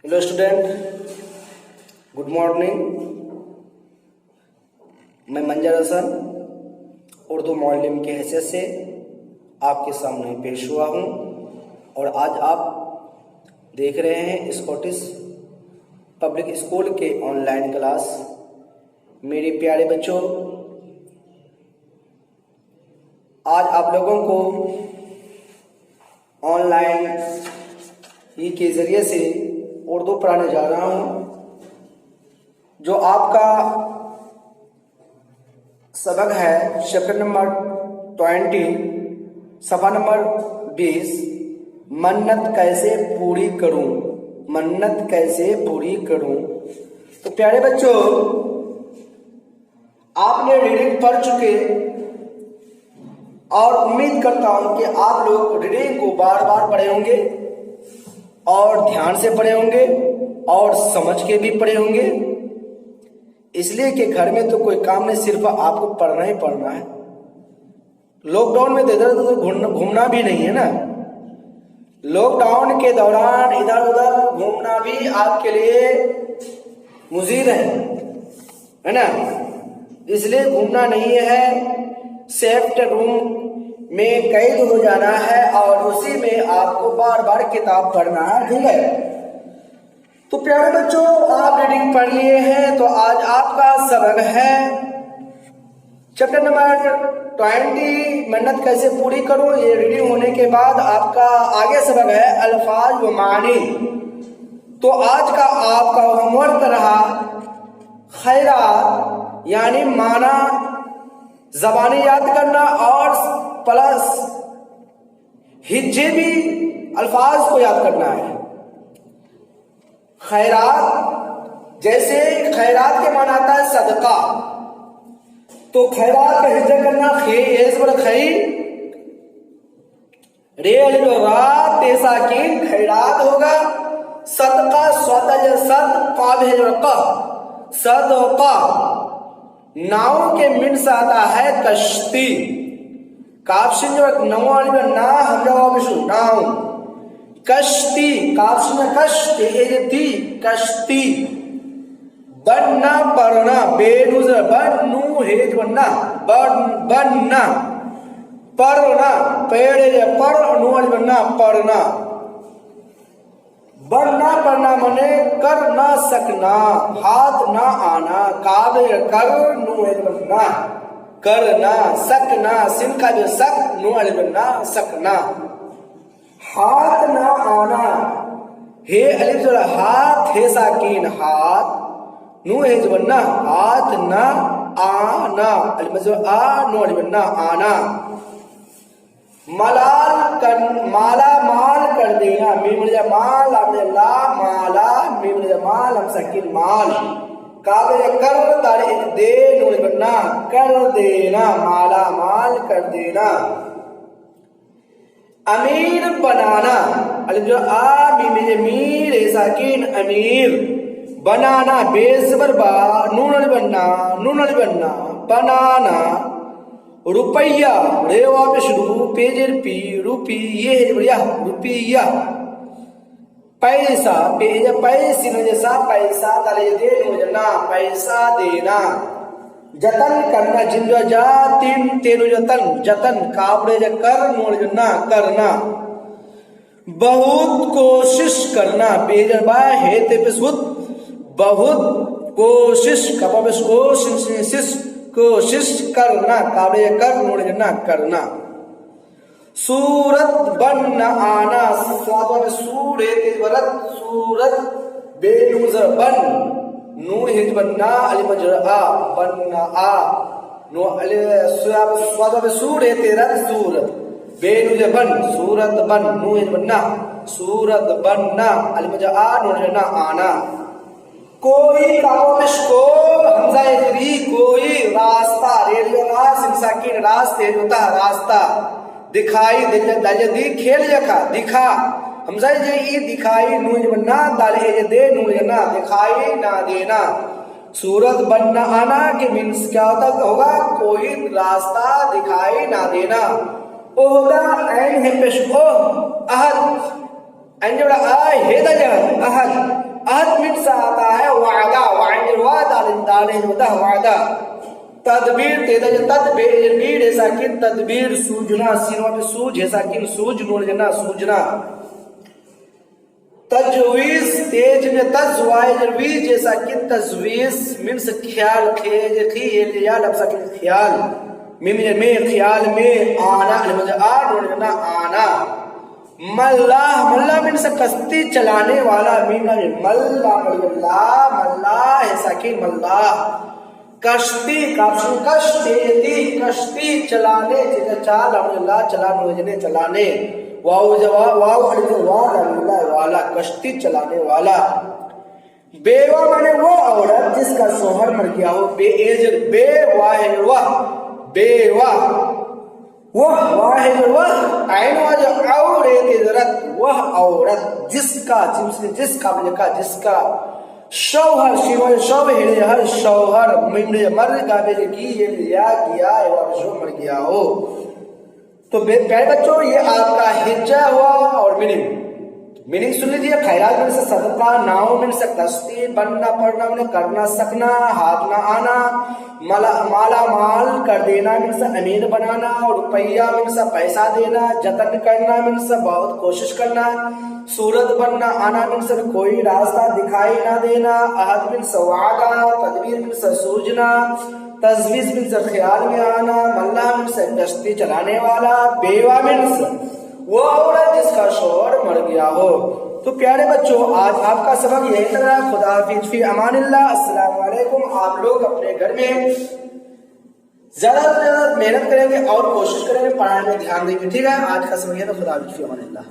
Hello student, good morning. मैं मंजर हसन उर्दू मौलिम की हैसियत से आपके सामने पेश हुआ हूँ और आज आप देख रहे हैं स्कॉटिश पब्लिक स्कूल के ऑनलाइन क्लास। मेरे प्यारे बच्चों, आज आप लोगों को ऑनलाइन ही के ज़रिए से उर्दू पढ़ाने जा रहा हूँ। जो आपका सबक है चैप्टर नंबर 20 सफ़ा नंबर 20, मन्नत कैसे पूरी करूँ, मन्नत कैसे पूरी करूँ। तो प्यारे बच्चों, आपने रीडिंग पढ़ चुके और उम्मीद करता हूँ कि आप लोग रीडिंग को बार बार पढ़े होंगे और ध्यान से पढ़े होंगे और समझ के भी पढ़े होंगे। इसलिए कि घर में तो कोई काम नहीं, सिर्फ आपको पढ़ना ही पढ़ना है। लॉकडाउन में तो इधर उधर घूमना भी नहीं है ना। लॉकडाउन के दौरान इधर उधर घूमना भी आपके लिए मुजीर है ना। इसलिए घूमना नहीं है, सेफ्ट रूम में कैद हो जाना है और उसी में आपको बार बार किताब पढ़ना है, ठीक है। तो प्यारे बच्चों, आप रीडिंग पढ़ लिए हैं तो आज आपका सबक है चैप्टर नंबर 20, मन्नत कैसे पूरी करूं। ये रीडिंग होने के बाद आपका आगे सबक है अल्फाज व मानी। तो आज का आपका होमवर्क रहा खैरात यानी माना, ज़बानी याद करना और प्लस हिज्जे भी अल्फाज को याद करना है। खैरात, जैसे खैरात के माना आता है सदका, तो खैरात का हिज्जा करना खई रे रात साकिन खैरात होगा। सदका सदका नाव के मिन से आता है कश्ती। काफशिन जो नवाली में ना हम जवाब नाव कश्ती, काफशिन कश्ती एजती कश्ती। बनना पढ़ना बेनुजर बनू हेज बनना बनना पढ़ना पेड़ पढ़ नुआली बनना पढ़ना। बनना पढ़ना मने कर ना सकना, हाथ ना आना, काबे कर नु बनना करना, सकना सिन का जो सक नु बनना सकना। हाथ ना आना हे अलिफ जो हाथ हे साकिन हाथ नु हे बनना हाथ ना आना, अलिफ जो आ नु बनना आना। मलाल कर माला माल कर देना, मीम माल ला माला मीम माल हम सकिन माल। काबे कर तारे दे नून बनना कर देना, माला माल कर देना। अमीर बनाना, अलिफ जो आ मीम मीर साकिन अमीर। बनाना बेसबर बा नून बनना बनाना। रुपया रेवा पे शुरू पेजर पी रुपी ये बढ़िया रुपया। पैसा पेज पैसे जैसा पैसा ताले दे जना पैसा देना। जतन करना जिंदा जातिन तेनु जतन जतन काबड़े कर नोड़ जना करना। बहुत कोशिश करना पेजर बा हे ते पे सुत बहुत कोशिश कबा पे कोशिश कोशिश करना, काबे कर नोड़ना करना। सूरत बन आना, स्वाद में सूर सूरत बेनुजर बन नू हिज बनना अलिमजर आ बनना आ नो स्वाद में सूर सूरत बेनुजर बन सूरत बन नू हिज बनना सूरत बनना अलिमजर आ नोड़ना आना। कोई काबिश को हमजा इजरी कोई रास्ता रेडियो साकिन रास्ते होता रास्ता। दिखाई दे खेल जखा दिखा हमजा जे ई दिखाई नूज बनना दाले दे नूज ना दिखाई ना देना। सूरत बनना आना के मीन्स क्या होगा कोई रास्ता दिखाई ना देना। ओहदा ऐन है पेश ओ अहद एन जोड़ा आ हे दा अहद मीन से आता है वादा, वादा। तदबीर तेज तदबीर है साकिन तदबीर सूझना, सीनों पे सूझ है साकिन सूझ नून जना सूझना। तजवीज तेज में तजवीज जैसा कि तजवीज मीन्स ख्याल, खेज या लफ्ज़ के ख्याल, में ख्याल में आना आना। मल्ला मीन्स कश्ती चलाने वाला, मल्ला ऐसा कि मल्ला कश्ती कश्ती चलाने चलाने वाला कश्ती चलाने वाला। बेवा माने वो औरत जिसका शोहर मर गया हो, बेवा है बेवा वह औरत जिसका जिसका शौहर हर शौहर मर गया मर गया हो। तो प्यारे बच्चों ये आपका हिज्जा हुआ और मीनिंग सुन लीजिए। खैरात में से सदका, नाव में से कश्ती, बनना पढ़ना में करना सकना, हाथ ना आना, माला माल कर देना में से अमीर बनाना, और रुपया में से पैसा देना, जतन करना में से बहुत कोशिश करना, सूरत बनना आना में से कोई रास्ता दिखाई ना देना, अहद में से वादा, तदबीर में से सूझना, तजवीज में से ख्याल में आना, मल्ला में से कश्ती चलाने वाला, बेवा में से वो औरत जिसका शौहर मर गया हो। तो प्यारे बच्चों आज आपका सबक यही लग रहा। खुदा हाफिज, फी अमानिल्लाह, अस्सलाम वालेकुम। आप लोग अपने घर में ज्यादा से ज्यादा मेहनत करेंगे और कोशिश करेंगे, पढ़ाई में ध्यान देंगे, ठीक है। आज का सबक है तो खुदा हाफिज, फी अमानिल्लाह।